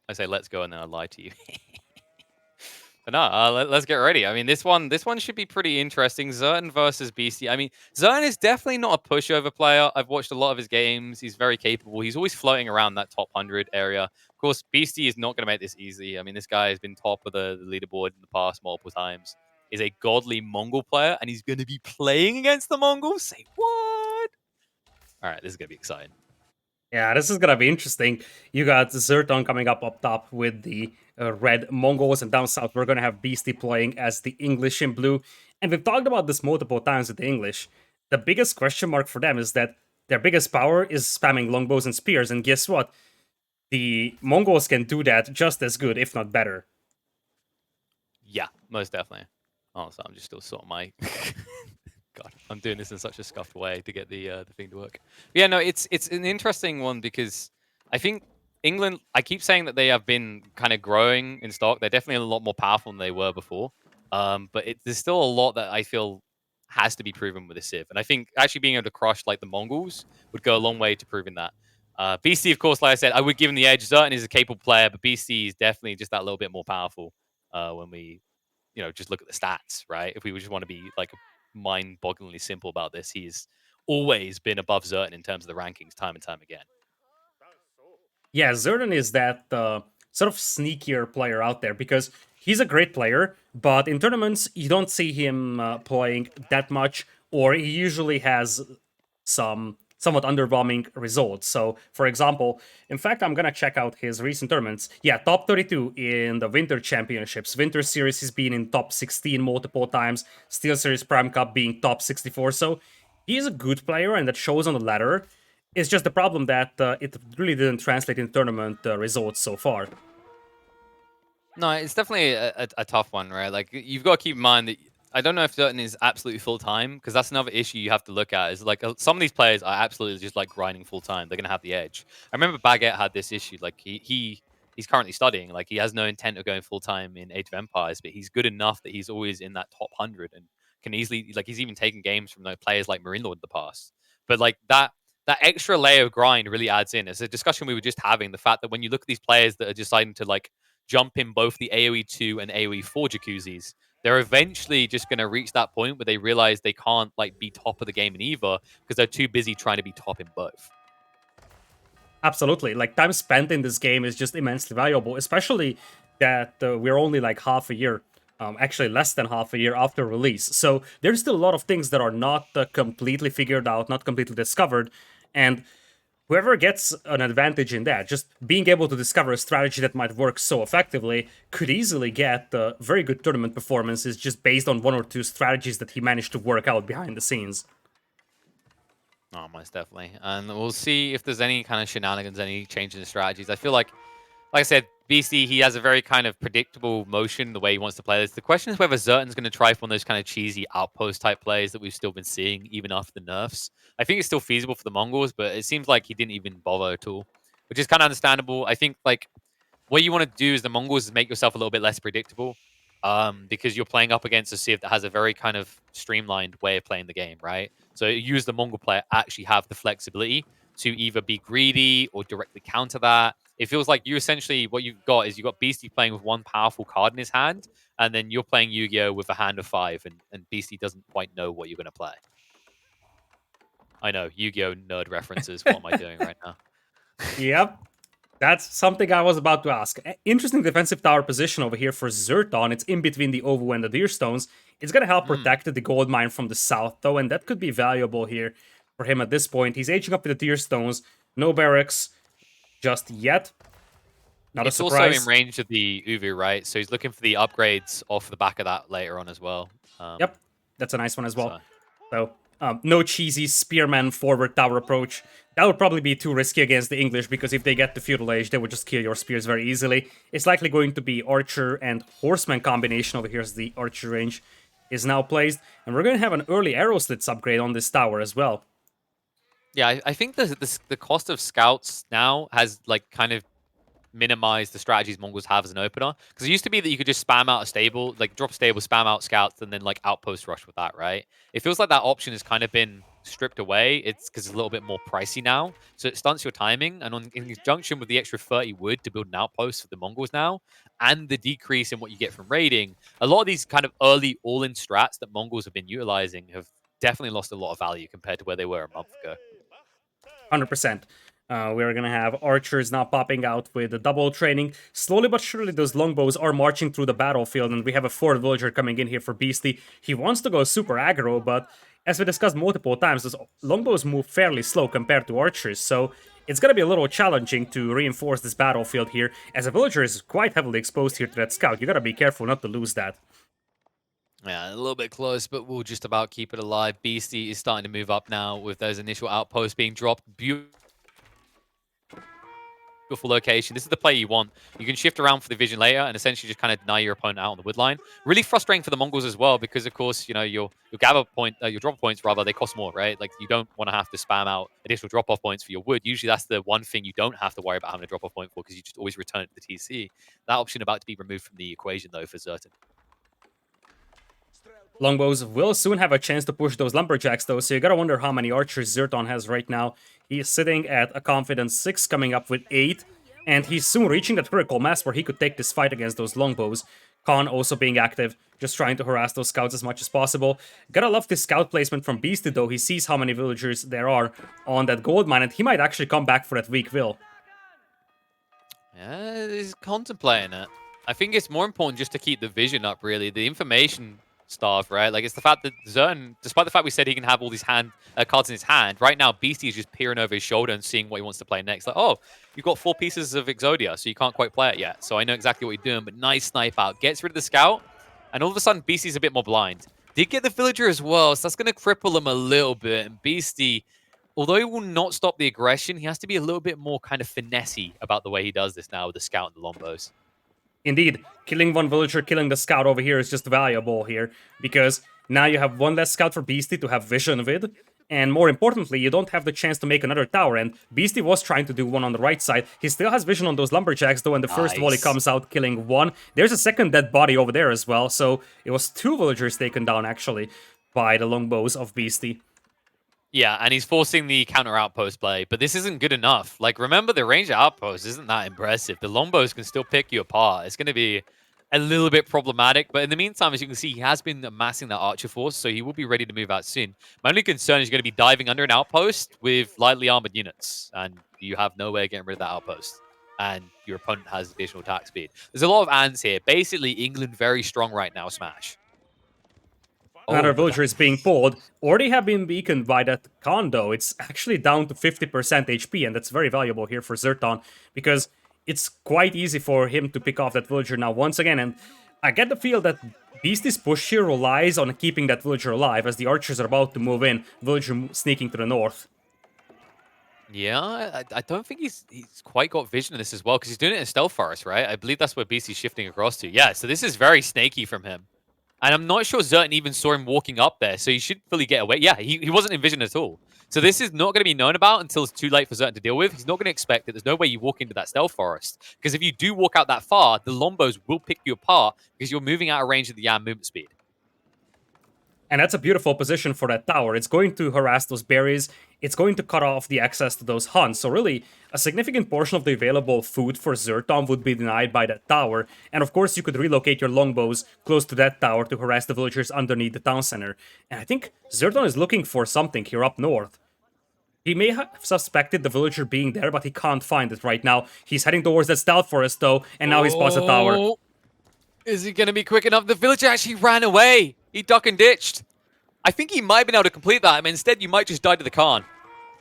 I say let's go and then I lie to you. But no, let's get ready. I mean, this one should be pretty interesting. ZertoN versus Beasty. I mean, ZertoN is definitely not a pushover player. I've watched a lot of his games. He's very capable. He's always floating around that top 100 area. Of course, Beasty is not going to make this easy. I mean, this guy has been top of the leaderboard in the past multiple times. Is a godly Mongol player, and he's going to be playing against the Mongols. Say what? All right, this is going to be exciting. Yeah, this is gonna be interesting. You got ZertoN coming up top with the red Mongols, and down south we're gonna have Beasty playing as the English in blue. And we've talked about this multiple times with the English. The biggest question mark for them is that their biggest power is spamming longbows and spears, and guess what? The Mongols can do that just as good, if not better. Yeah, most definitely. Oh, so I'm just still sorting my. God, I'm doing this in such a scuffed way to get the thing to work. But yeah, no, it's an interesting one because I think England. I keep saying that they have been kind of growing in stock. They're definitely a lot more powerful than they were before. But there's still a lot that I feel has to be proven with the Civ, and I think actually being able to crush like the Mongols would go a long way to proving that. BC, of course, like I said, I would give him the edge. ZertoN is a capable player, but BC is definitely just that little bit more powerful when we, just look at the stats, right? If we just want to be like mind-bogglingly simple about this, he's always been above ZertoN in terms of the rankings time and time again. Yeah, ZertoN is that sort of sneakier player out there because he's a great player, but in tournaments you don't see him playing that much, or he usually has some somewhat underwhelming results. So, for example, in fact, I'm gonna check out his recent tournaments. Yeah, top 32 in the Winter Championships. Winter Series he's been in top 16 multiple times. Steel Series Prime Cup being top 64. So he's a good player, and that shows on the ladder. It's just the problem that it really didn't translate in tournament results so far. No, it's definitely a tough one, right? Like you've got to keep in mind that I don't know if ZertoN is absolutely full time because that's another issue you have to look at. Is like some of these players are absolutely just like grinding full time. They're gonna have the edge. I remember Baguette had this issue. Like he's currently studying. Like he has no intent of going full time in Age of Empires, but he's good enough that he's always in that top 100 and can easily like he's even taken games from players like Marine Lord in the past. But like that extra layer of grind really adds in. It's a discussion we were just having. The fact that when you look at these players that are deciding to like jump in both the AoE 2 and AoE 4 jacuzzis, they're eventually just going to reach that point where they realize they can't like be top of the game in either because they're too busy trying to be top in both. Absolutely. Like, time spent in this game is just immensely valuable, especially that we're only like half a year, actually less than half a year after release. So there's still a lot of things that are not completely figured out, not completely discovered. And whoever gets an advantage in that, just being able to discover a strategy that might work so effectively, could easily get very good tournament performances just based on one or two strategies that he managed to work out behind the scenes. Oh, most definitely. And we'll see if there's any kind of shenanigans, any changes in strategies. I feel like I said, BC, he has a very kind of predictable motion, the way he wants to play this. The question is whether ZertoN's going to try for one of those kind of cheesy outpost type plays that we've still been seeing even after the nerfs. I think it's still feasible for the Mongols, but it seems like he didn't even bother at all, which is kind of understandable. I think like what you want to do is the Mongols is make yourself a little bit less predictable, because you're playing up against a Civ that has a very kind of streamlined way of playing the game, right? So you as the Mongol player actually have the flexibility to either be greedy or directly counter that. It feels like you essentially what you've got is you've got Beastie playing with one powerful card in his hand, and then you're playing Yu-Gi-Oh with a hand of 5, and Beastie doesn't quite know what you're going to play. I know, Yu-Gi-Oh nerd references. What am I doing right now? Yep. That's something I was about to ask. Interesting defensive tower position over here for ZertoN. It's in between the Ovu and the Deerstones. It's going to help protect the gold mine from the south, though, and that could be valuable here for him at this point. He's aging up with the Deerstones. No barracks just yet. Not a It's also surprise. in range of the Uvu, right? So he's looking for the upgrades off the back of that later on as well. Yep, that's a nice one as well. So, no cheesy spearman forward tower approach. That would probably be too risky against the English, because if they get the feudal age, they would just kill your spears very easily. It's likely going to be archer and horseman combination over here as the archer range is now placed. And we're going to have an early arrow slits upgrade on this tower as well. Yeah, I think the cost of scouts now has like kind of minimized the strategies Mongols have as an opener. Because it used to be that you could just spam out a stable, like drop a stable, spam out scouts, and then like outpost rush with that, right? It feels like that option has kind of been stripped away, it's because it's a little bit more pricey now. So it stunts your timing. And in conjunction with the extra 30 wood to build an outpost for the Mongols now, and the decrease in what you get from raiding, a lot of these kind of early all-in strats that Mongols have been utilizing have definitely lost a lot of value compared to where they were a month ago. 100%. We're gonna have archers now popping out with the double training. Slowly but surely, those longbows are marching through the battlefield, and we have a fourth villager coming in here for Beasty. He wants to go super aggro, but as we discussed multiple times, those longbows move fairly slow compared to archers, so it's gonna be a little challenging to reinforce this battlefield here, as a villager is quite heavily exposed here to that scout. You gotta be careful not to lose that. Yeah, a little bit close, but we'll just about keep it alive. Beasty is starting to move up now with those initial outposts being dropped. Beautiful location. This is the play you want. You can shift around for the vision later and essentially just kind of deny your opponent out on the wood line. Really frustrating for the Mongols as well because, of course, you know, your gather point, your drop points rather, they cost more, right? Like you don't want to have to spam out additional drop-off points for your wood. Usually that's the one thing you don't have to worry about having a drop-off point for because you just always return it to the TC. That option about to be removed from the equation though for ZertoN. Longbows will soon have a chance to push those lumberjacks though, so you gotta wonder how many archers ZertoN has right now. He is sitting at a confidence 6, coming up with 8, and he's soon reaching that critical mass where he could take this fight against those longbows. Khan also being active, just trying to harass those scouts as much as possible. Gotta love this scout placement from Beasty though. He sees how many villagers there are on that gold mine, and he might actually come back for that weak will. Yeah, he's contemplating it. I think it's more important just to keep the vision up, really. The information stuff, right? Like, it's the fact that ZertoN, despite the fact we said he can have all these cards in his hand, right now, Beasty is just peering over his shoulder and seeing what he wants to play next. Like, oh, you've got 4 pieces of Exodia, so you can't quite play it yet. So I know exactly what you're doing, but nice snipe out. Gets rid of the scout, and all of a sudden, Beasty's a bit more blind. Did get the villager as well, so that's going to cripple him a little bit. And Beasty, although he will not stop the aggression, he has to be a little bit more kind of finessey about the way he does this now with the scout and the lombos. Indeed, killing one villager, killing the scout over here is just valuable here, because now you have one less scout for Beasty to have vision with, and more importantly, you don't have the chance to make another tower, and Beasty was trying to do one on the right side. He still has vision on those lumberjacks, though, and the first volley comes out, killing one. There's a second dead body over there as well, so it was 2 villagers taken down, actually, by the longbows of Beasty. Yeah, and he's forcing the counter outpost play, but this isn't good enough. Like, remember, the range outpost isn't that impressive. The longbows can still pick you apart. It's going to be a little bit problematic, but in the meantime, as you can see, he has been amassing that archer force, so he will be ready to move out soon. My only concern is going to be diving under an outpost with lightly armored units, and you have no way of getting rid of that outpost, and your opponent has additional attack speed. There's a lot of ands here. Basically, England very strong right now, Smash. Another villager is being pulled, or they have been beaconed by that condo. It's actually down to 50% HP, and that's very valuable here for ZertoN, because it's quite easy for him to pick off that villager now once again, and I get the feel that Beasty's push here relies on keeping that villager alive, as the archers are about to move in, villager sneaking to the north. Yeah, I don't think he's quite got vision in this as well, because he's doing it in Stealth Forest, right? I believe that's where Beasty's shifting across to. Yeah, so this is very snaky from him. And I'm not sure ZertoN even saw him walking up there, so he should fully get away. Yeah, he wasn't in vision at all. So this is not going to be known about until it's too late for ZertoN to deal with. He's not going to expect it. There's no way you walk into that stealth forest. Because if you do walk out that far, the Lombos will pick you apart because you're moving out of range of the Yam movement speed. And that's a beautiful position for that tower. It's going to harass those berries. It's going to cut off the access to those hunts. So really, a significant portion of the available food for ZertoN would be denied by that tower. And of course, you could relocate your longbows close to that tower to harass the villagers underneath the town center. And I think ZertoN is looking for something here up north. He may have suspected the villager being there, but he can't find it right now. He's heading towards that stealth forest, though, and now he spots the tower. Is he going to be quick enough? The villager actually ran away. He duck and ditched. I think he might have been able to complete that. I mean, instead, you might just die to the Khan.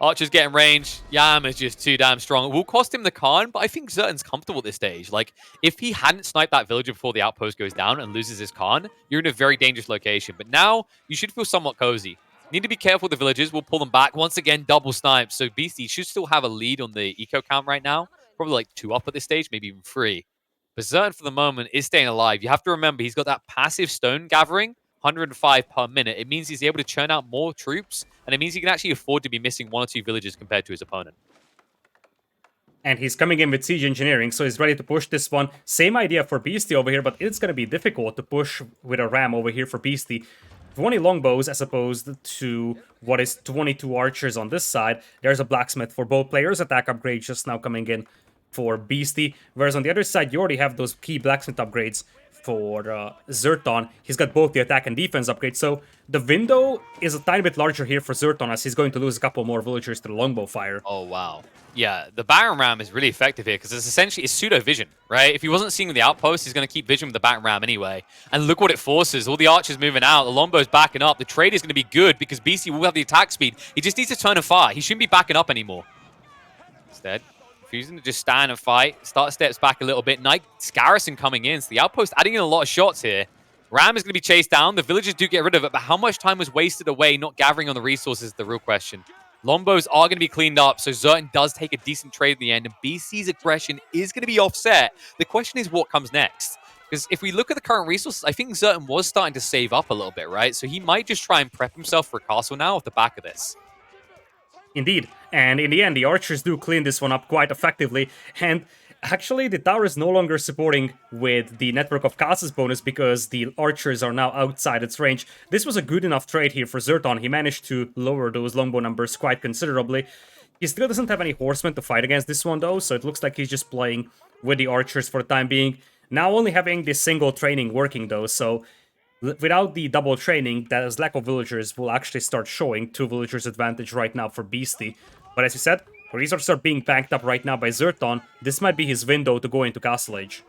Archer's getting range. Yam is just too damn strong. It will cost him the Khan, but I think ZertoN's comfortable at this stage. Like, if he hadn't sniped that villager before the outpost goes down and loses his Khan, you're in a very dangerous location. But now, you should feel somewhat cozy. Need to be careful with the villagers. We'll pull them back. Once again, double snipes. So Beasty should still have a lead on the eco count right now. Probably like 2 up at this stage, maybe even 3. But ZertoN, for the moment, is staying alive. You have to remember, he's got that passive stone gathering, 105 per minute. It means he's able to churn out more troops, and it means he can actually afford to be missing 1 or 2 villages compared to his opponent. And he's coming in with siege engineering, so he's ready to push this one. Same idea for Beasty over here, but it's going to be difficult to push with a ram over here for Beasty. 20 longbows as opposed to what is 22 archers on this side. There's a blacksmith for both players. Attack upgrade just now coming in for Beasty. Whereas on the other side, you already have those key blacksmith upgrades for ZertoN. He's got both the attack and defense upgrades. So the window is a tiny bit larger here for ZertoN, as he's going to lose a couple more villagers to the longbow fire. Oh, wow. Yeah, the Baron Ram is really effective here because it's essentially pseudo vision, right? If he wasn't seeing the outpost, he's going to keep vision with the Baron Ram anyway. And look what it forces. All the archers moving out. The longbow's backing up. The trade is going to be good because BC will have the attack speed. He just needs to turn and fire. He shouldn't be backing up anymore. Instead, refusing to just stand and fight. Start steps back a little bit. Knight's garrison coming in. So the outpost adding in a lot of shots here. Ram is going to be chased down. The villagers do get rid of it, but how much time was wasted away not gathering on the resources is the real question. Longbows are going to be cleaned up, so ZertoN does take a decent trade at the end, and BC's aggression is going to be offset. The question is what comes next. Because if we look at the current resources, I think ZertoN was starting to save up a little bit, right? So he might just try and prep himself for a castle now off the back of this. Indeed. And in the end, the archers do clean this one up quite effectively. And actually, the tower is no longer supporting with the network of castles bonus because the archers are now outside its range. This was a good enough trade here for ZertoN. He managed to lower those longbow numbers quite considerably. He still doesn't have any horsemen to fight against this one, though, so it looks like he's just playing with the archers for the time being. Now only having this single training working, though, so without the double training, that lack of villagers will actually start showing 2 villagers advantage right now for Beasty. But as you said, resources are being banked up right now by ZertoN. This might be his window to go into Castle Age.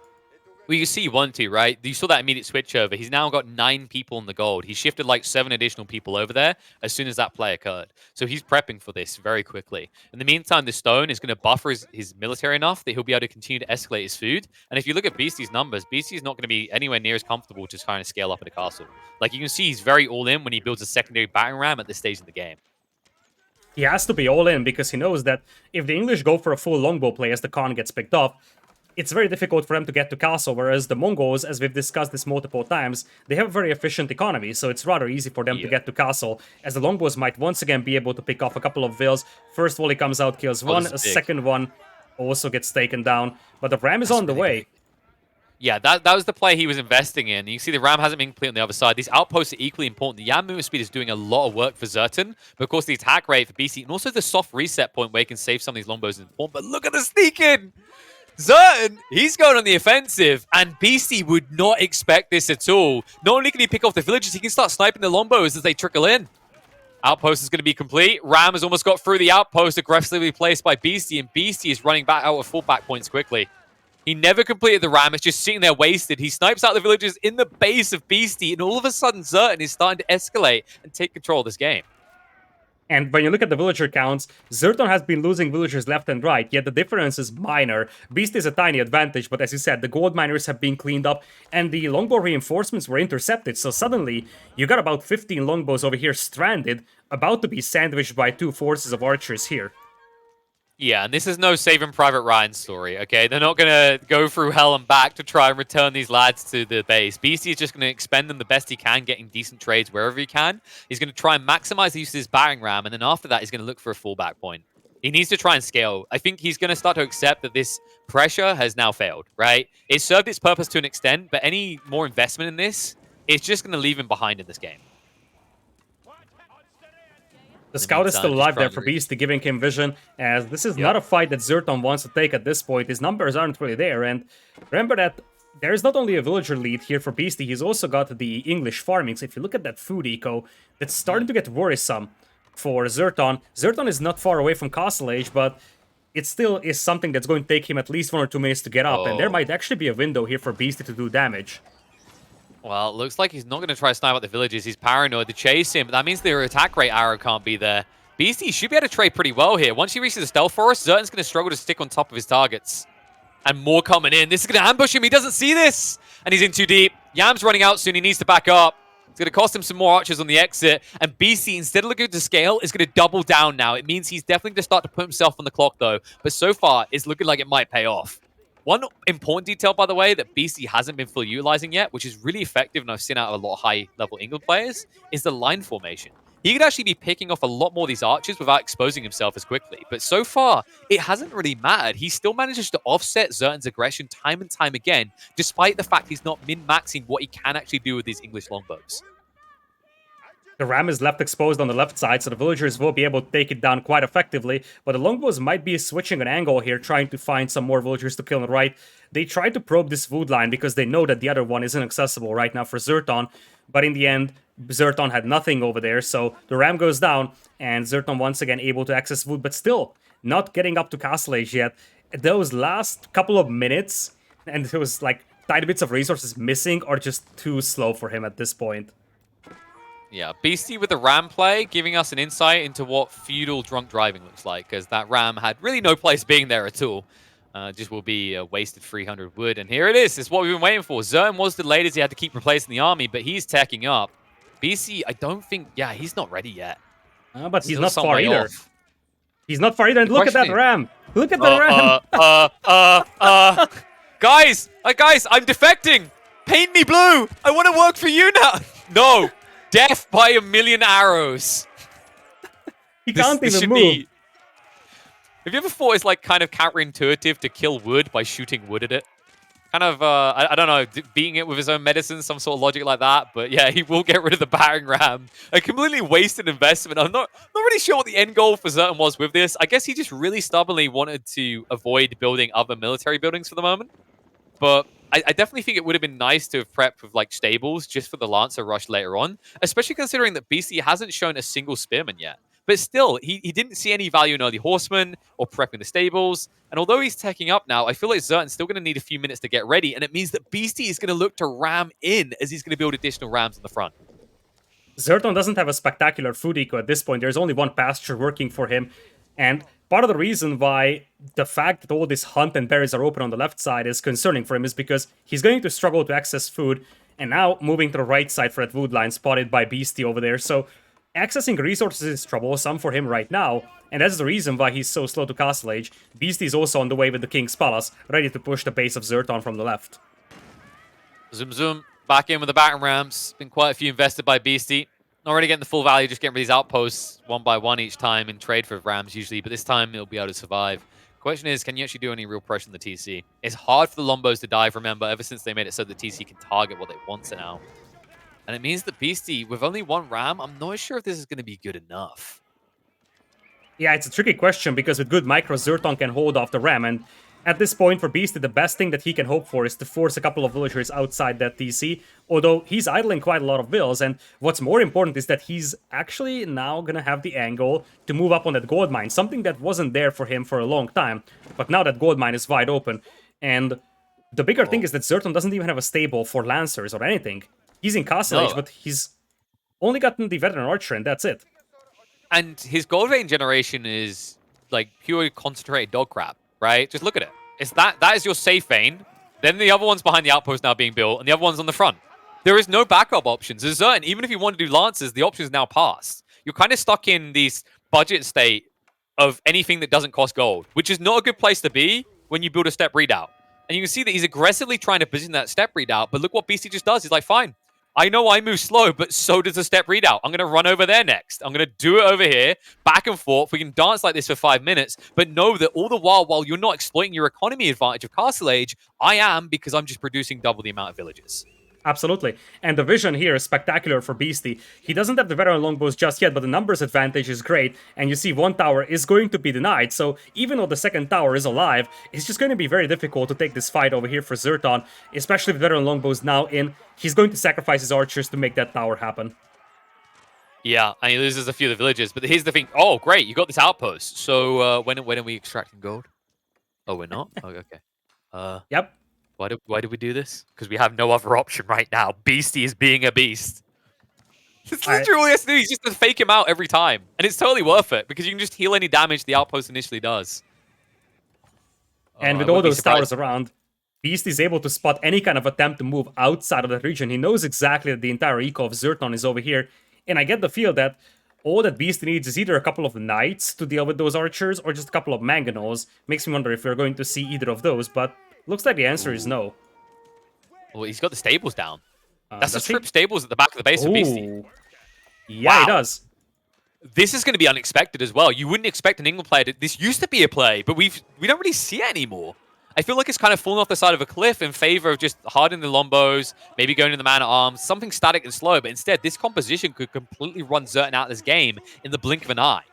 Well, you see 1-2, right? You saw that immediate switch over. He's now got 9 people in the gold. He shifted like 7 additional people over there as soon as that play occurred. So he's prepping for this very quickly. In the meantime, the stone is going to buffer his military enough that he'll be able to continue to escalate his food. And if you look at Beasty's numbers, Beasty's not going to be anywhere near as comfortable just trying to scale up at a castle. Like you can see, he's very all in when he builds a secondary battering ram at this stage in the game. He has to be all in because he knows that if the English go for a full longbow play as the Khan gets picked off, it's very difficult for them to get to castle, whereas the Mongols, as we've discussed this multiple times, they have a very efficient economy, so it's rather easy for them to get to castle, as the longbows might once again be able to pick off a couple of vills. First volley comes out, kills one, a second one also gets taken down, but the ram is on the way. Yeah, that was the play he was investing in. You see the ram hasn't been complete on the other side. These outposts are equally important. The Yam movement speed is doing a lot of work for ZertoN, but of course the attack rate for BC, and also the soft reset point where he can save some of these longbows is important. But look at the sneak in! ZertoN, he's going on the offensive, and BC would not expect this at all. Not only can he pick off the villagers, he can start sniping the longbows as they trickle in. Outpost is going to be complete. Ram has almost got through the outpost, aggressively placed by Beasty, and Beasty is running back out of full back points quickly. He never completed the ram. It's just sitting there wasted. He snipes out the villagers in the base of Beasty, and all of a sudden, ZertoN is starting to escalate and take control of this game. And when you look at the villager counts, ZertoN has been losing villagers left and right, yet the difference is minor. Beasty is a tiny advantage, but as you said, the gold miners have been cleaned up, and the longbow reinforcements were intercepted, so suddenly you got about 15 longbows over here stranded, about to be sandwiched by 2 forces of archers here. Yeah, and this is no Saving Private Ryan story, okay? They're not going to go through hell and back to try and return these lads to the base. Beasty is just going to expend them the best he can, getting decent trades wherever he can. He's going to try and maximize the use of his battering ram, and then after that, he's going to look for a fallback point. He needs to try and scale. I think he's going to start to accept that this pressure has now failed, right? It served its purpose to an extent, but any more investment in this, it's just going to leave him behind in this game. The scout is still alive there for Beasty, giving him vision, as this is not a fight that ZertoN wants to take at this point. His numbers aren't really there, and remember that there's not only a villager lead here for Beasty, he's also got the English farming. So if you look at that food eco, that's starting to get worrisome for ZertoN. ZertoN is not far away from Castle Age, but it still is something that's going to take him at least 1 or 2 minutes to get up, and there might actually be a window here for Beasty to do damage. Well, it looks like he's not going to try to snipe out the villagers. He's paranoid to chase him, but that means their attack rate arrow can't be there. Beasty should be able to trade pretty well here. Once he reaches the stealth forest, ZertoN's going to struggle to stick on top of his targets. And more coming in. This is going to ambush him. He doesn't see this. And he's in too deep. Yam's running out soon. He needs to back up. It's going to cost him some more archers on the exit. And BC, instead of looking to scale, is going to double down now. It means he's definitely going to start to put himself on the clock, though. But so far, it's looking like it might pay off. One important detail, by the way, that BC hasn't been fully utilizing yet, which is really effective, and I've seen out of a lot of high-level England players, is the line formation. He could actually be picking off a lot more of these archers without exposing himself as quickly. But so far, it hasn't really mattered. He still manages to offset ZertoN's aggression time and time again, despite the fact he's not min-maxing what he can actually do with his English longbows. The ram is left exposed on the left side, so the villagers will be able to take it down quite effectively. But the longbows might be switching an angle here, trying to find some more villagers to kill on the right. They try to probe this food line because they know that the other one isn't accessible right now for ZertoN. But in the end, ZertoN had nothing over there, so the ram goes down, and ZertoN once again able to access food, but still not getting up to Castle Age yet. Those last couple of minutes, and there was like tiny bits of resources missing, are just too slow for him at this point. Yeah, Beasty with the ram play, giving us an insight into what feudal drunk driving looks like, because that ram had really no place being there at all. Just will be a wasted 300 wood, and here it is. It's what we've been waiting for. ZertoN was delayed as he had to keep replacing the army, but he's teching up. Beasty, I don't think, yeah, he's not ready yet. But he's not far either. Off. He's not far either, and look at that ram! Look at the ram! Guys, I'm defecting! Paint me blue! I want to work for you now! No! Death by a million arrows. He can't even move. Have you ever thought it's like kind of counterintuitive to kill wood by shooting wood at it? Kind of, I don't know, beating it with his own medicine, some sort of logic like that. But yeah, he will get rid of the battering ram. A completely wasted investment. I'm not really sure what the end goal for ZertoN was with this. I guess he just really stubbornly wanted to avoid building other military buildings for the moment. But I definitely think it would have been nice to have prepped with like stables just for the Lancer rush later on, especially considering that BC hasn't shown a single spearman yet. But still, he didn't see any value in early horsemen or prepping the stables. And although he's teching up now, I feel like ZertoN's still going to need a few minutes to get ready. And it means that Beasty is going to look to ram in as he's going to build additional rams in the front. ZertoN doesn't have a spectacular food eco at this point. There's only one pasture working for him. And part of the reason why the fact that all this hunt and berries are open on the left side is concerning for him is because he's going to struggle to access food. And now moving to the right side for that wood line spotted by Beasty over there. So accessing resources is troublesome for him right now. And that's the reason why he's so slow to Castle Age. Beasty is also on the way with the King's Palace, ready to push the base of ZertoN from the left. Zoom zoom. Back in with the battering rams. Been quite a few invested by Beasty. Not really getting the full value, just getting rid of these outposts one by one each time in trade for rams usually, but this time it'll be able to survive. Question is, can you actually do any real pressure on the TC? It's hard for the Lombos to dive, remember, ever since they made it so the TC can target what they want now. And it means that Beasty, with only one ram, I'm not sure if this is going to be good enough. Yeah, it's a tricky question, because with good micro, ZertoN can hold off the ram, and at this point for Beasty, the best thing that he can hope for is to force a couple of villagers outside that TC, although he's idling quite a lot of vills, and what's more important is that he's actually now gonna have the angle to move up on that gold mine, something that wasn't there for him for a long time, but now that gold mine is wide open, and the bigger thing is that ZertoN doesn't even have a stable for Lancers or anything. He's in Castle Age, but he's only gotten the Veteran Archer, and that's it. And his gold vein generation is like pure concentrated dog crap. Right? Just look at it. It's that is your safe vein. Then the other one's behind the outpost now being built, and the other one's on the front. There is no backup options. As ZertoN, even if you want to do Lancers, the option is now passed. You're kind of stuck in this budget state of anything that doesn't cost gold, which is not a good place to be when you build a step redoubt. And you can see that he's aggressively trying to position that step redoubt, but look what Beasty just does. He's like, fine, I know I move slow, but so does the step redoubt. I'm going to run over there next. I'm going to do it over here, back and forth. We can dance like this for 5 minutes, but know that all the while you're not exploiting your economy advantage of Castle Age, I am, because I'm just producing double the amount of villages. Absolutely. And the vision here is spectacular for Beasty. He doesn't have the veteran longbows just yet, but the numbers advantage is great. And you see one tower is going to be denied, so even though the second tower is alive, it's just going to be very difficult to take this fight over here for ZertoN, especially with veteran longbows now in. He's going to sacrifice his archers to make that tower happen. Yeah, and he loses a few of the villages, but here's the thing. Oh, great, you got this outpost. So when are we extracting gold? Oh, we're not? Oh, okay. Yep. Why did we do this? Because we have no other option right now. Beasty is being a beast. It's literally all he has to do. He's just to fake him out every time. And it's totally worth it, because you can just heal any damage the outpost initially does. And with all those towers around, Beasty is able to spot any kind of attempt to move outside of that region. He knows exactly that the entire eco of ZertoN is over here. And I get the feel that all that Beasty needs is either a couple of knights to deal with those archers, or just a couple of mangonels. Makes me wonder if we're going to see either of those, but looks like the answer is no. Well, he's got the stables down. That's the strip stables at the back of the base for Beasty. Yeah, wow. He does. This is going to be unexpected as well. You wouldn't expect an England player to... This used to be a play, but we don't really see it anymore. I feel like it's kind of fallen off the side of a cliff in favor of just hardening the lombos, maybe going to the man-at-arms, something static and slow, but instead, this composition could completely run ZertoN out of this game in the blink of an eye.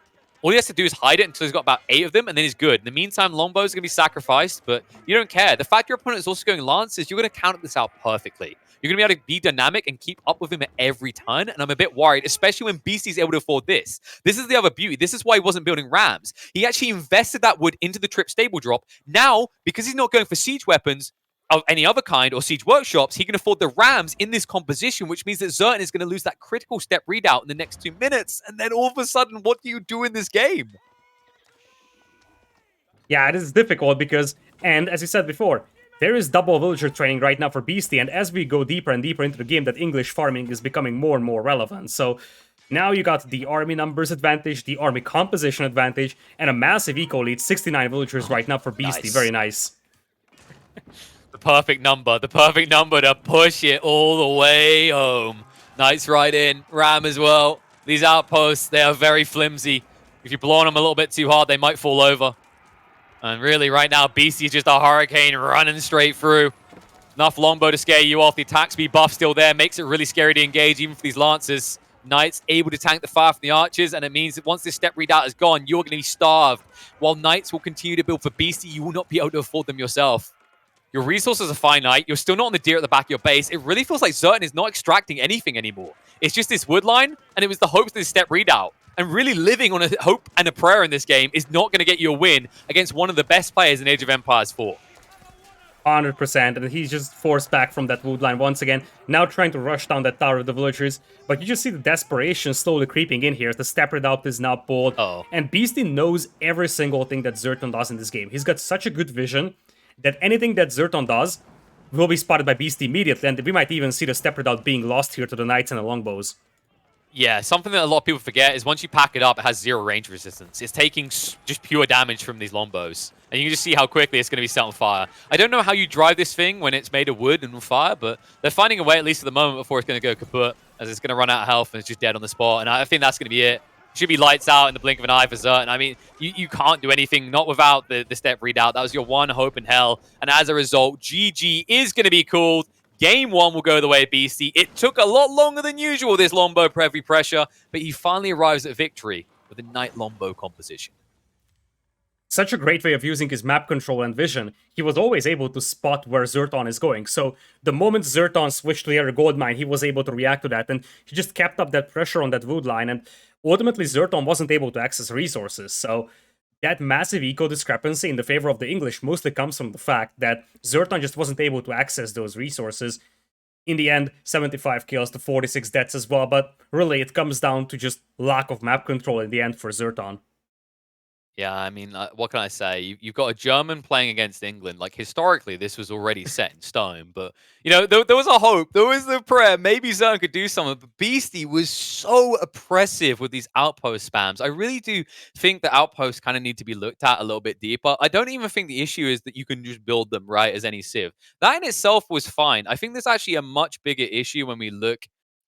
All he has to do is hide it until he's got about 8 of them, and then he's good. In the meantime, Longbows are going to be sacrificed, but you don't care. The fact your opponent is also going Lances, you're going to counter this out perfectly. You're going to be able to be dynamic and keep up with him at every turn, and I'm a bit worried, especially when Beasty's able to afford this. This is the other beauty. This is why he wasn't building Rams. He actually invested that wood into the Trip Stable drop. Now, because he's not going for siege weapons, of any other kind or siege workshops, he can afford the Rams in this composition, which means that ZertoN is going to lose that critical step readout in the next 2 minutes. And then all of a sudden, what do you do in this game? Yeah, it is difficult because, and as you said before, there is double villager training right now for Beasty, and as we go deeper and deeper into the game, that English farming is becoming more and more relevant. So now you got the army numbers advantage, the army composition advantage, and a massive eco lead, 69 villagers right now for Beasty. Nice. Very nice. The perfect number to push it all the way home. Knights right in, Ram as well. These outposts, they are very flimsy. If you blow on them a little bit too hard, they might fall over. And really, right now, Beasty is just a hurricane running straight through. Enough longbow to scare you off. The attack speed buff still there. Makes it really scary to engage, even for these Lancers. Knights able to tank the fire from the archers, and it means that once this step readout is gone, you're going to be starved. While Knights will continue to build for Beasty, you will not be able to afford them yourself. Your resources are finite. You're still not on the deer at the back of your base. It really feels like ZertoN is not extracting anything anymore. It's just this wood line, and it was the hopes of this step readout. And really living on a hope and a prayer in this game is not going to get you a win against one of the best players in Age of Empires 4. 100%, and he's just forced back from that wood line once again, now trying to rush down that tower of the villagers, but you just see the desperation slowly creeping in here. The step readout is now pulled, and Beasty knows every single thing that ZertoN does in this game. He's got such a good vision that anything that ZertoN does will be spotted by Beasty immediately, and we might even see the step readout being lost here to the Knights and the Longbows. Yeah, something that a lot of people forget is once you pack it up, it has 0 range resistance. It's taking just pure damage from these Longbows. And you can just see how quickly it's going to be set on fire. I don't know how you drive this thing when it's made of wood and on fire, but they're finding a way, at least at the moment, before it's going to go kaput, as it's going to run out of health and it's just dead on the spot. And I think that's going to be it. Should be lights out in the blink of an eye for ZertoN. I mean, you can't do anything, not without the step readout. That was your one hope in hell. And as a result, GG is going to be called. Game 1 will go the way of Beasty. It took a lot longer than usual, this Longbow heavy pressure, but he finally arrives at victory with a Knight Longbow composition. Such a great way of using his map control and vision. He was always able to spot where ZertoN is going. So the moment ZertoN switched to the other gold mine, he was able to react to that, and he just kept up that pressure on that wood line, and ultimately ZertoN wasn't able to access resources. So that massive eco discrepancy in the favor of the English mostly comes from the fact that ZertoN just wasn't able to access those resources. In the end, 75 kills to 46 deaths as well, but really it comes down to just lack of map control in the end for ZertoN. Yeah, I mean, what can I say? You've got a German playing against England. Like, historically, this was already set in stone. But, you know, there was a hope. There was the prayer. Maybe ZertoN could do something. But Beasty was so oppressive with these outpost spams. I really do think that outposts kind of need to be looked at a little bit deeper. I don't even think the issue is that you can just build them, right, as any civ. That in itself was fine. I think there's actually a much bigger issue when we look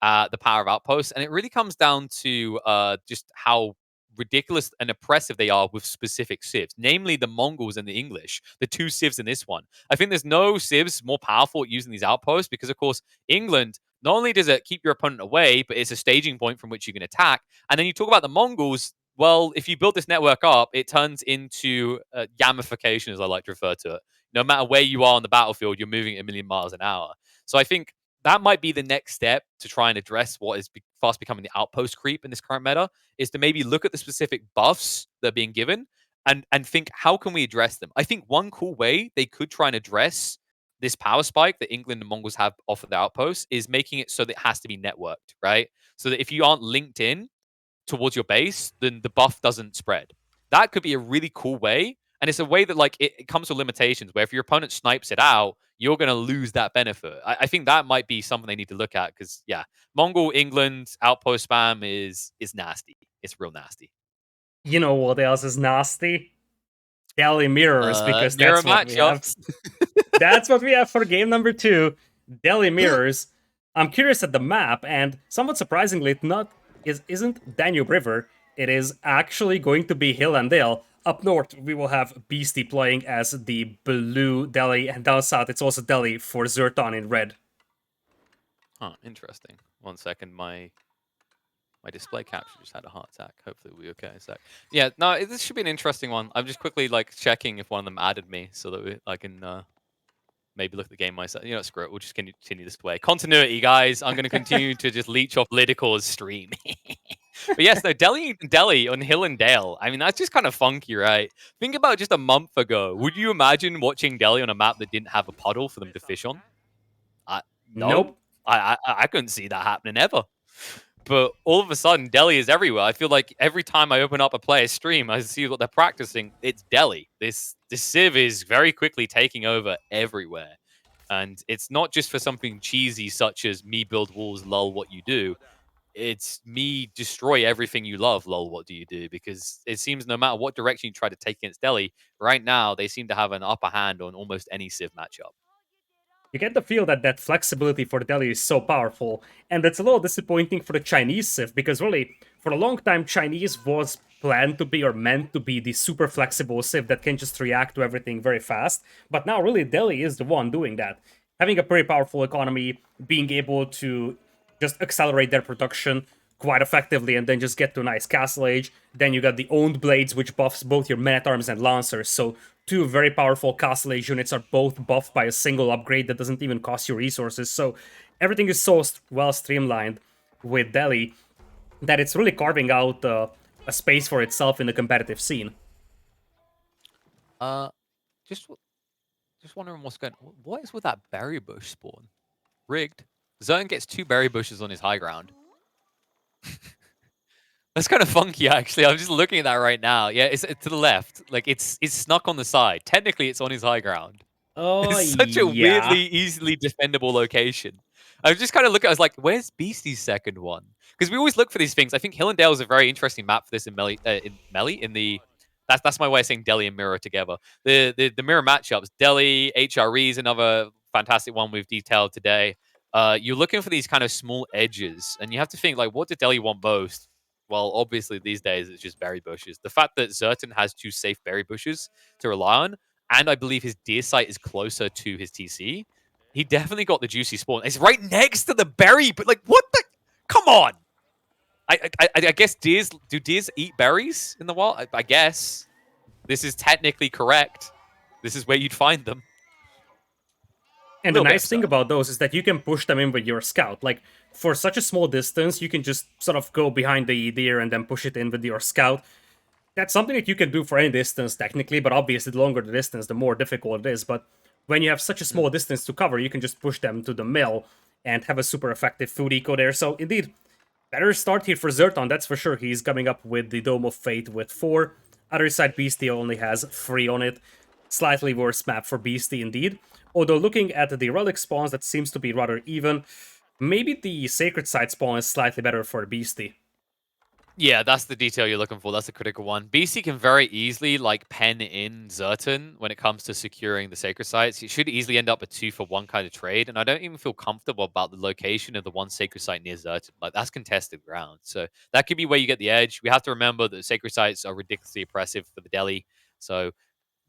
at the power of outposts. And it really comes down to just how ridiculous and oppressive they are with specific civs, namely the Mongols and the English, the 2 civs in this one. I think there's no civs more powerful at using these outposts because, of course, England, not only does it keep your opponent away, but it's a staging point from which you can attack. And then you talk about the Mongols. Well, if you build this network up, it turns into gamification, as I like to refer to it. No matter where you are on the battlefield, you're moving at 1,000,000 miles an hour. So I think that might be the next step to try and address what is fast becoming the outpost creep in this current meta, is to maybe look at the specific buffs that are being given and think, how can we address them? I think one cool way they could try and address this power spike that England and Mongols have off of the outposts is making it so that it has to be networked, right? So that if you aren't linked in towards your base, then the buff doesn't spread. That could be a really cool way. And it's a way that, like, it comes with limitations where if your opponent snipes it out, you're going to lose that benefit. I think that might be something they need to look at because, yeah, Mongol England outpost spam is nasty. It's real nasty. You know what else is nasty? Deli mirrors, because that's what we have. That's what we have for game number 2. Deli mirrors. I'm curious at the map, and somewhat surprisingly, isn't Danube River. It is actually going to be Hill and Dale. Up north, we will have Beasty playing as the blue Delhi, and down south, it's also Delhi for ZertoN in red. Oh, interesting. 1 second, my display capture just had a heart attack. Hopefully we'll be okay in a sec. Yeah, no, this should be an interesting one. I'm just quickly like checking if one of them added me so that I can maybe look at the game myself. You know, screw it. We'll just continue this way. Continuity, guys. I'm going to continue to just leech off Lidakor's stream. But yes, no, Delhi on Hill and Dale. I mean, that's just kind of funky, right? Think about just a month ago. Would you imagine watching Delhi on a map that didn't have a puddle for them to fish on? No, Nope. I couldn't see that happening ever. But all of a sudden, Delhi is everywhere. I feel like every time I open up a player's stream, I see what they're practicing. It's Delhi. This Civ is very quickly taking over everywhere. And it's not just for something cheesy such as me build walls, lol, what you do. It's me destroy everything you love, lol, what do you do? Because it seems no matter what direction you try to take against Delhi, right now they seem to have an upper hand on almost any Civ matchup. You get the feel that that flexibility for Delhi is so powerful, and that's a little disappointing for the Chinese Civ, because really, for a long time, Chinese was planned to be or meant to be the super flexible Civ that can just react to everything very fast, but now really Delhi is the one doing that. Having a pretty powerful economy, being able to just accelerate their production quite effectively and then just get to a nice castle age. Then you got the owned blades, which buffs both your men-at-arms and lancers, so two very powerful castle age units are both buffed by a single upgrade that doesn't even cost you resources. So everything is so well streamlined with Delhi that it's really carving out a space for itself in the competitive scene. Just wondering what's going. What is with that berry bush spawn? Rigged. ZertoN gets 2 berry bushes on his high ground. That's kind of funky, actually. I'm just looking at that right now. Yeah, it's to the left. Like it's snuck on the side. Technically, it's on his high ground. Oh, It's such a yeah. weirdly, easily defendable location. I was just kind of looking. I was like, "Where's Beasty's second one?" Because we always look for these things. I think Hill and Dale is a very interesting map for this in Melly. In the that's my way of saying Delhi and Mirror together. The mirror matchups. Delhi HRE is another fantastic one we've detailed today. You're looking for these kind of small edges, and you have to think like, what did Delhi want most? Well, obviously these days it's just berry bushes. The fact that ZertoN has 2 safe berry bushes to rely on, and I believe his deer site is closer to his TC, he definitely got the juicy spawn. It's right next to the berry, but like, what the? Come on! I guess deers eat berries in the wild? I guess. This is technically correct. This is where you'd find them. And the nice thing about those is that you can push them in with your scout. Like, for such a small distance, you can just sort of go behind the deer and then push it in with your scout. That's something that you can do for any distance, technically, but obviously the longer the distance, the more difficult it is. But when you have such a small distance to cover, you can just push them to the mill and have a super effective food eco there. So, indeed, better start here for ZertoN, that's for sure. He's coming up with the Dome of Fate with 4. Other side, Beasty only has 3 on it. Slightly worse map for Beasty, indeed. Although looking at the relic spawns, that seems to be rather even. Maybe the Sacred Side spawn is slightly better for Beasty. Yeah, that's the detail you're looking for. That's a critical one. BC can very easily like pen in ZertoN when it comes to securing the sacred sites. It should easily end up a 2-for-1 kind of trade, and I don't even feel comfortable about the location of the one sacred site near ZertoN. Like that's contested ground, so that could be where you get the edge. We have to remember that sacred sites are ridiculously oppressive for the Delhi, so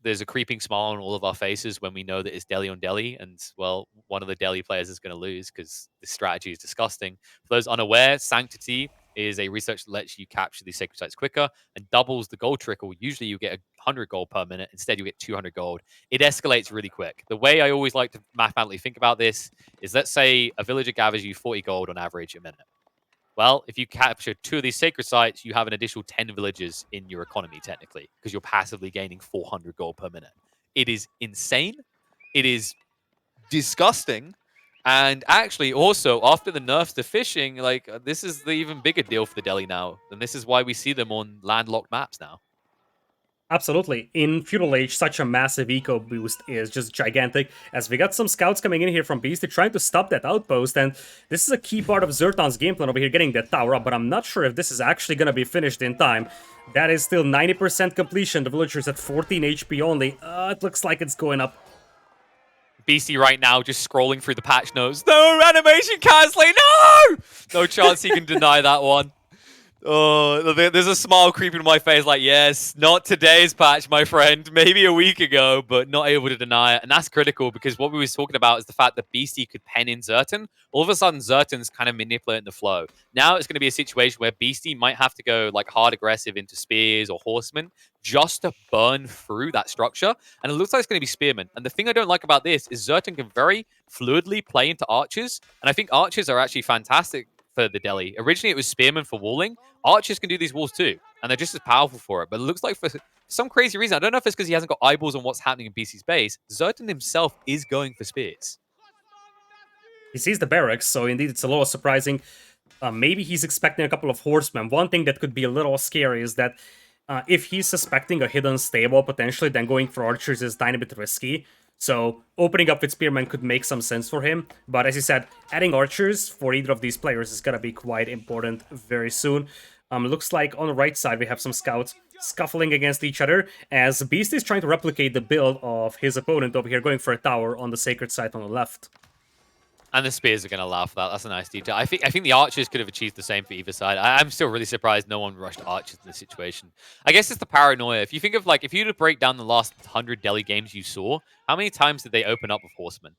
there's a creeping smile on all of our faces when we know that it's Delhi on Delhi, and well, one of the Delhi players is going to lose because this strategy is disgusting. For those unaware, Sanctity is a research that lets you capture these sacred sites quicker and doubles the gold trickle. Usually you get 100 gold per minute. Instead, you get 200 gold. It escalates really quick. The way I always like to mathematically think about this is, let's say a villager gathers you 40 gold on average a minute. Well, if you capture 2 of these sacred sites, you have an additional 10 villagers in your economy, technically, because you're passively gaining 400 gold per minute. It is insane. It is disgusting. And actually, also, after the nerfs to fishing, like, this is the even bigger deal for the Delhi now. And this is why we see them on landlocked maps now. Absolutely. In Feudal Age, such a massive eco boost is just gigantic, as we got some scouts coming in here from Beast trying to stop that outpost, and this is a key part of ZertoN's game plan over here, getting that tower up, but I'm not sure if this is actually going to be finished in time. That is still 90% completion, the villager's at 14 HP only. It looks like it's going up. BC right now just scrolling through the patch notes. No, animation canceling, no! No chance he can deny that one. Oh, there's a smile creeping on my face like, yes, not today's patch, my friend. Maybe a week ago, but not able to deny it. And that's critical because what we was talking about is the fact that Beastie could pen in ZertoN. All of a sudden, ZertoN's kind of manipulating the flow. Now it's going to be a situation where Beastie might have to go like hard aggressive into Spears or Horsemen just to burn through that structure. And it looks like it's going to be Spearmen. And the thing I don't like about this is ZertoN can very fluidly play into Archers. And I think Archers are actually fantastic for the Delhi. Originally, it was Spearmen for walling. Archers can do these walls too, and they're just as powerful for it. But it looks like for some crazy reason, I don't know if it's because he hasn't got eyeballs on what's happening in BC's base, ZertoN himself is going for spears. He sees the barracks, so indeed it's a little surprising. Maybe he's expecting a couple of horsemen. One thing that could be a little scary is that if he's suspecting a hidden stable potentially, then going for archers is a tiny bit risky. So opening up with spearmen could make some sense for him. But as you said, adding archers for either of these players is gonna be quite important very soon. Looks like on the right side we have some scouts scuffling against each other as Beast is trying to replicate the build of his opponent over here, going for a tower on the sacred site on the left. And the spears are going to laugh at that. That's a nice detail. I think the archers could have achieved the same for either side. I'm still really surprised no one rushed archers in this situation. I guess it's the paranoia. If you think of like, if you were to break down the last 100 Delhi games you saw, how many times did they open up with horsemen?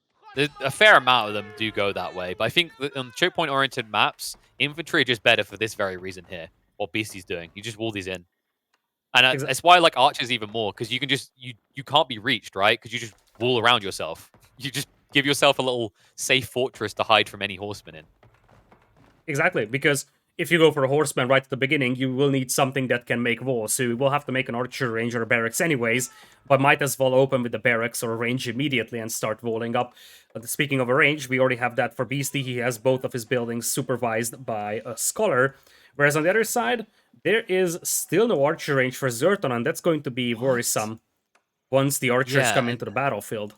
A fair amount of them do go that way. But I think on choke point oriented maps, infantry are just better for this very reason here. What Beastie's doing. You just wall these in. And that's why I like archers even more, because you can just, you can't be reached, right? Because you just wall around yourself. You just give yourself a little safe fortress to hide from any horseman in. Exactly, because if you go for a horseman right at the beginning, you will need something that can make walls. So you will have to make an archer, range, or a barracks anyways, but might as well open with the barracks or a range immediately and start walling up. Speaking of a range, we already have that for Beastie. He has both of his buildings supervised by a scholar. Whereas on the other side, there is still no archer range for ZertoN, and that's going to be worrisome once the archers come into the battlefield.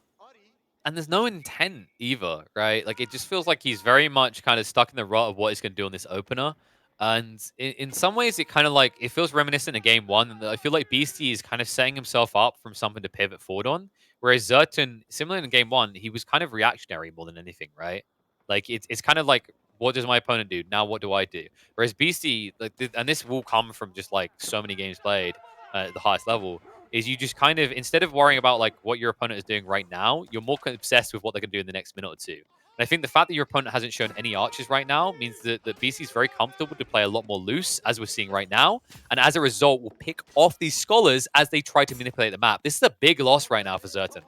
And there's no intent either, right? Like, it just feels like he's very much kind of stuck in the rut of what he's going to do on this opener. And in some ways, it kind of like, it feels reminiscent of game one. And I feel like Beastie is kind of setting himself up from something to pivot forward on. Whereas ZertoN, similar in game one, he was kind of reactionary more than anything, right? Like, it's kind of like, what does my opponent do? Now what do I do? Whereas Beastie, like, and this will come from just like so many games played at the highest level, is you just kind of, instead of worrying about like what your opponent is doing right now, you're more obsessed with what they're going to do in the next minute or two. And I think the fact that your opponent hasn't shown any archers right now means that BC is very comfortable to play a lot more loose, as we're seeing right now. And as a result, will pick off these scholars as they try to manipulate the map. This is a big loss right now for ZertoN.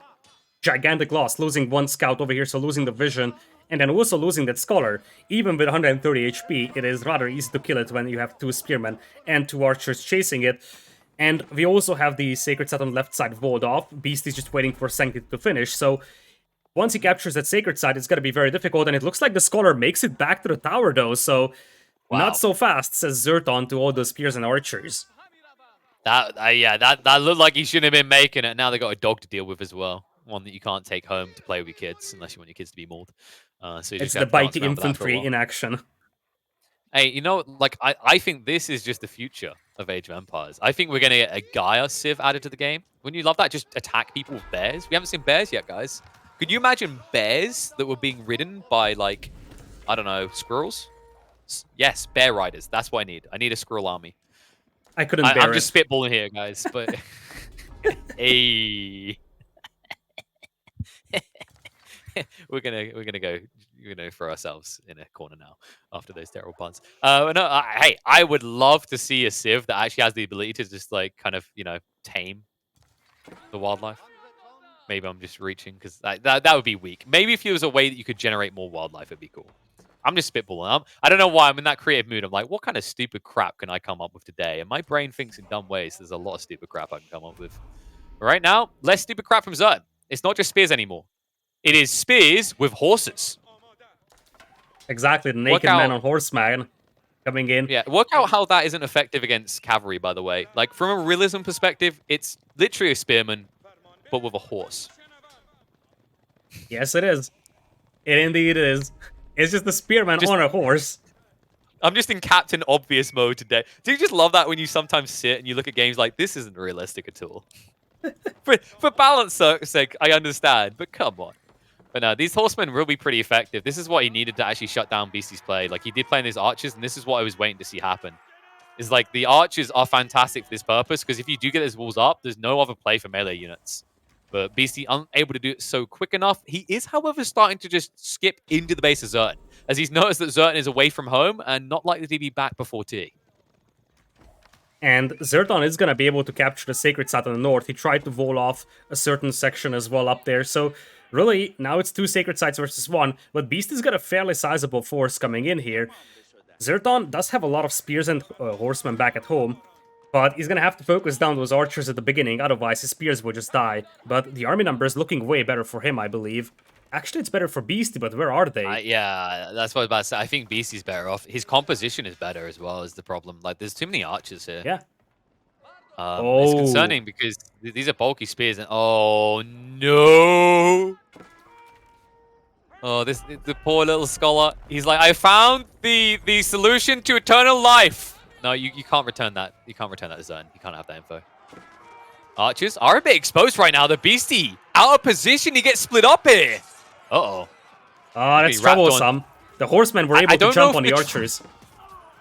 Gigantic loss, losing one scout over here, so losing the vision, and then also losing that scholar. Even with 130 HP, it is rather easy to kill it when you have two spearmen and two archers chasing it. And we also have the sacred site on the left side walled off. Beast is just waiting for Sanctity to finish, so once he captures that sacred site, it's gonna be very difficult, and it looks like the scholar makes it back to the tower though, so not so fast, says ZertoN to all those spears and archers. That looked like he shouldn't have been making it. Now they got a dog to deal with as well. One that you can't take home to play with your kids unless you want your kids to be mauled. So it's the bitey infantry in action. Hey, you know, like, I think this is just the future of Age of Empires. I think we're going to get a Gaia Civ added to the game. Wouldn't you love that? Just attack people with bears? We haven't seen bears yet, guys. Could you imagine bears that were being ridden by, like, I don't know, squirrels? Yes, bear riders. That's what I need. I need a squirrel army. I couldn't bear I'm just spitballing here, guys, but... hey... we're gonna go, throw ourselves in a corner now after those terrible puns. Hey, I would love to see a Civ that actually has the ability to just like kind of tame the wildlife. Maybe I'm just reaching because that would be weak. Maybe if there was a way that you could generate more wildlife, it'd be cool. I'm just spitballing. I don't know why I'm in that creative mood. I'm like, what kind of stupid crap can I come up with today? And my brain thinks in dumb ways. There's a lot of stupid crap I can come up with. But right now, less stupid crap from ZertoN. It's not just spears anymore. It is spears with horses. Exactly, the naked man on horseman coming in. Yeah, work out how that isn't effective against cavalry, by the way. Like, from a realism perspective, it's literally a spearman, but with a horse. Yes, it is. It indeed is. It's just the spearman on a horse. I'm just in Captain Obvious mode today. Do you just love that when you sometimes sit and you look at games like, this isn't realistic at all? for balance sake, I understand, but come on. But no, these horsemen will be pretty effective. This is what he needed to actually shut down Beastie's play. Like, he did play in his archers, and this is what I was waiting to see happen. is like the archers are fantastic for this purpose, because if you do get those walls up, there's no other play for melee units. But Beasty unable to do it so quick enough. He is, however, starting to just skip into the base of ZertoN, as he's noticed that ZertoN is away from home and not likely to be back before T. And ZertoN is going to be able to capture the Sacred Site on the north. He tried to wall off a certain section as well up there. So really, now it's 2 Sacred Sites versus 1. But Beasty's got a fairly sizable force coming in here. ZertoN does have a lot of spears and horsemen back at home. But he's going to have to focus down those archers at the beginning. Otherwise, his spears will just die. But the army number is looking way better for him, I believe. Actually, it's better for Beasty, but where are they? Yeah, that's what I was about to say. I think Beasty's better off. His composition is better as well, is the problem. Like, there's too many archers here. Yeah. It's concerning because these are bulky spears. And oh, no. Oh, the poor little scholar. He's like, I found the solution to eternal life. No, you can't return that. You can't return that to ZertoN. You can't have that info. Archers are a bit exposed right now. The Beasty out of position. He gets split up here. Uh-oh. Oh, that's troublesome. The horsemen were able to jump on the archers.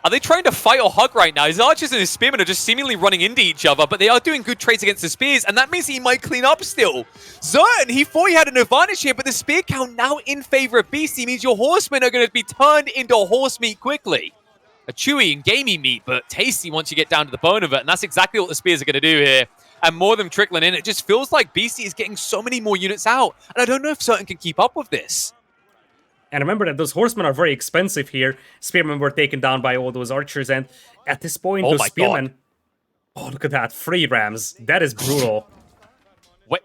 Are they trying to fight or hug right now? His archers and his spearmen are just seemingly running into each other, but they are doing good trades against the spears, and that means he might clean up still. ZertoN, he thought he had an advantage here, but the spear count now in favor of Beasty means your horsemen are going to be turned into horse meat quickly. A chewy and gamey meat, but tasty once you get down to the bone of it, and that's exactly what the spears are going to do here. And more of them trickling in. It just feels like Beasty is getting so many more units out, and I don't know if ZertoN can keep up with this. And remember that those horsemen are very expensive here. Spearmen were taken down by all those archers, and at this point, those spearmen... God. Oh, look at that. 3 rams. That is brutal.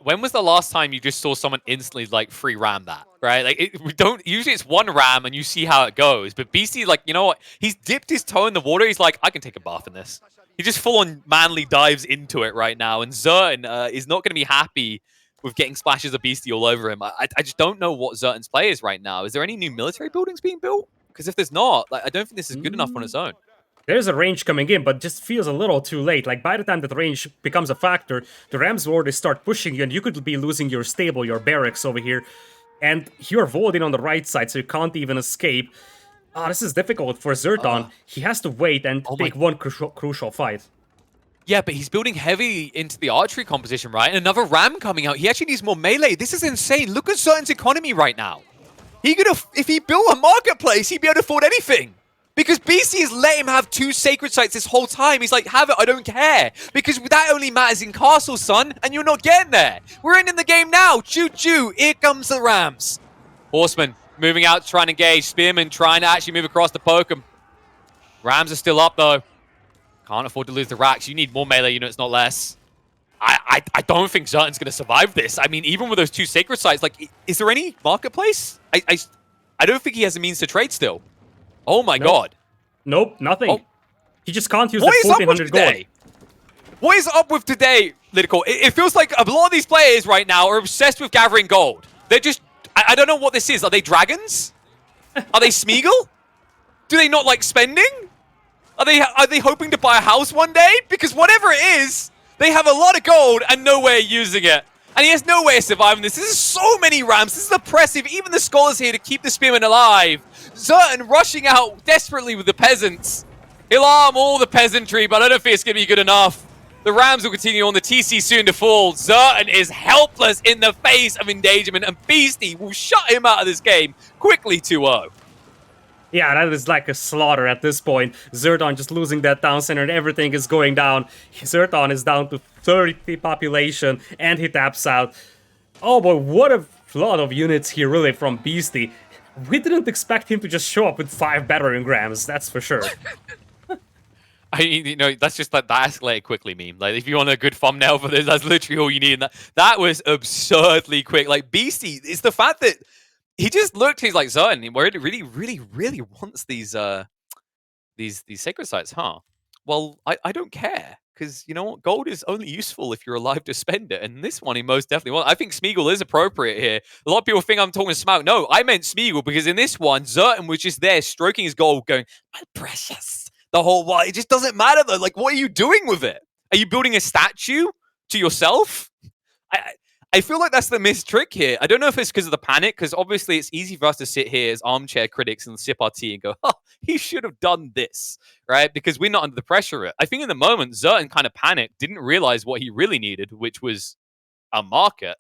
When was the last time you just saw someone instantly, like, free ram that, right? Like, we don't... Usually it's 1 ram and you see how it goes. But Beasty, like, you know what? He's dipped his toe in the water. He's like, I can take a bath in this. He just full-on manly dives into it right now. And ZertoN is not going to be happy with getting splashes of Beasty all over him. I just don't know what ZertoN's play is right now. Is there any new military buildings being built? Because if there's not, like, I don't think this is good enough on its own. There's a range coming in, but just feels a little too late. Like, by the time that range becomes a factor, the Rams will already start pushing you, and you could be losing your stable, your barracks over here. And you're walled in on the right side, so you can't even escape. This is difficult for ZertoN. He has to wait and take one crucial fight. Yeah, but he's building heavy into the archery composition, right? And another ram coming out. He actually needs more melee. This is insane. Look at ZertoN's economy right now. If he built a marketplace, he'd be able to afford anything. Because Beasty has let him have 2 sacred sites this whole time. He's like, have it, I don't care. Because that only matters in castle, son, and you're not getting there. We're ending the game now. Choo-choo. Here comes the Rams. Horsemen moving out, trying to engage. Spearmen trying to actually move across to poke him. Rams are still up, though. Can't afford to lose the racks. You need more melee units, not less. I don't think ZertoN's going to survive this. I mean, even with those 2 sacred sites, like, is there any marketplace? I don't think he has a means to trade still. Oh my god. Nope, nothing. Oh. He just can't use the 1400 gold. What is up with today, Lidakor? It feels like a lot of these players right now are obsessed with gathering gold. They're just... I don't know what this is. Are they dragons? Are they Smeagol? Do they not like spending? Are they hoping to buy a house one day? Because whatever it is, they have a lot of gold and no way of using it. And he has no way of surviving this. This is so many rams. This is oppressive. Even the scholars here to keep the spearmen alive. ZertoN rushing out desperately with the peasants. He'll arm all the peasantry, but I don't think it's going to be good enough. The Rams will continue on. The TC soon to fall. ZertoN is helpless in the face of engagement, and Beasty will shut him out of this game quickly 2-0. Yeah, that is like a slaughter at this point. ZertoN just losing that town center and everything is going down. ZertoN is down to 30 population and he taps out. Oh boy, what a lot of units here really from Beasty. We didn't expect him to just show up with 5 battering rams, that's for sure. That's just that escalated quickly meme. Like, if you want a good thumbnail for this, that's literally all you need. And that was absurdly quick. Like, Beasty, it's the fact that he just looked, he's like, ZertoN, he really wants these sacred sites, huh? Well, I don't care. Because, you know what? Gold is only useful if you're alive to spend it. And this one, he most definitely wants. I think Smeagol is appropriate here. A lot of people think I'm talking smack. No, I meant Smeagol because in this one, ZertoN was just there stroking his gold going, my precious. The whole while. It just doesn't matter, though. Like, what are you doing with it? Are you building a statue to yourself? I feel like that's the missed trick here. I don't know if it's because of the panic, because obviously it's easy for us to sit here as armchair critics and sip our tea and go, oh, he should have done this, right? Because we're not under the pressure. I think in the moment, ZertoN kind of panicked, didn't realize what he really needed, which was a market,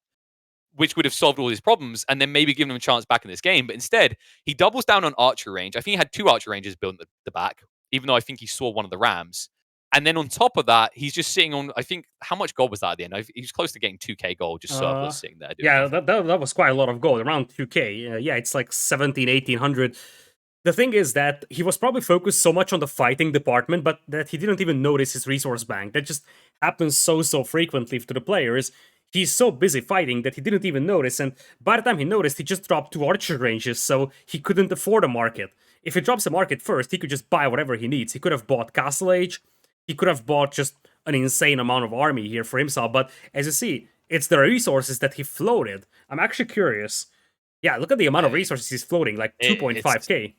which would have solved all his problems and then maybe given him a chance back in this game. But instead, he doubles down on archer range. I think he had 2 archer ranges built in the back, even though I think he saw one of the rams. And then on top of that, he's just sitting on, I think, how much gold was that at the end? He was close to getting 2k gold, just surplus sitting there. Yeah, nothing. that was quite a lot of gold, around 2k. Yeah, it's like 17, 1800. The thing is that he was probably focused so much on the fighting department, but that he didn't even notice his resource bank. That just happens so frequently to the players. He's so busy fighting that he didn't even notice, and by the time he noticed, he just dropped 2 archer ranges, so he couldn't afford a market. If he drops a market first, he could just buy whatever he needs. He could have bought Castle Age, he could have bought just an insane amount of army here for himself, but as you see, it's the resources that he floated. I'm actually curious. Yeah, look at the amount of resources he's floating, like 2.5k.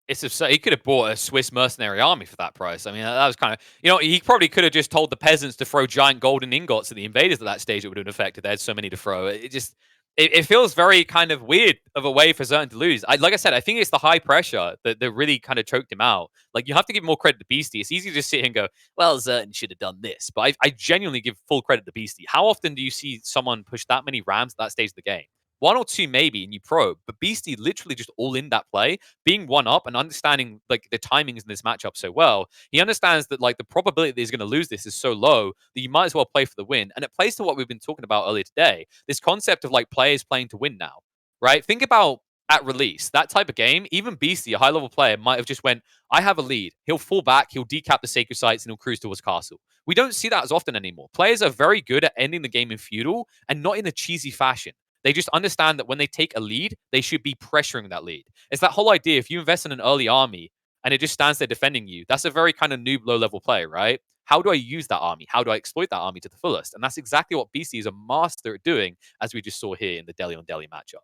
It's absurd. He could have bought a Swiss mercenary army for that price. I mean, that was kind of, he probably could have just told the peasants to throw giant golden ingots at the invaders at that stage. It would have affected. They had so many to throw. It feels very kind of weird of a way for ZertoN to lose. Like I said, I think it's the high pressure that really kind of choked him out. Like, you have to give more credit to Beasty. It's easy to just sit here and go, well, ZertoN should have done this. But I genuinely give full credit to Beasty. How often do you see someone push that many rams at that stage of the game? 1 or 2 maybe, and you probe. But Beasty literally just all in that play, being 1 up and understanding like the timings in this matchup so well. He understands that like the probability that he's going to lose this is so low that you might as well play for the win. And it plays to what we've been talking about earlier today. This concept of like players playing to win now, right? Think about at release, that type of game, even Beasty, a high-level player, might have just went, I have a lead. He'll fall back, he'll decap the sacred sites, and he'll cruise towards castle. We don't see that as often anymore. Players are very good at ending the game in feudal and not in a cheesy fashion. They just understand that when they take a lead, they should be pressuring that lead. It's that whole idea, if you invest in an early army and it just stands there defending you, that's a very kind of noob, low-level play, right? How do I use that army? How do I exploit that army to the fullest? And that's exactly what BC is a master at doing, as we just saw here in the Delhi on Delhi matchup.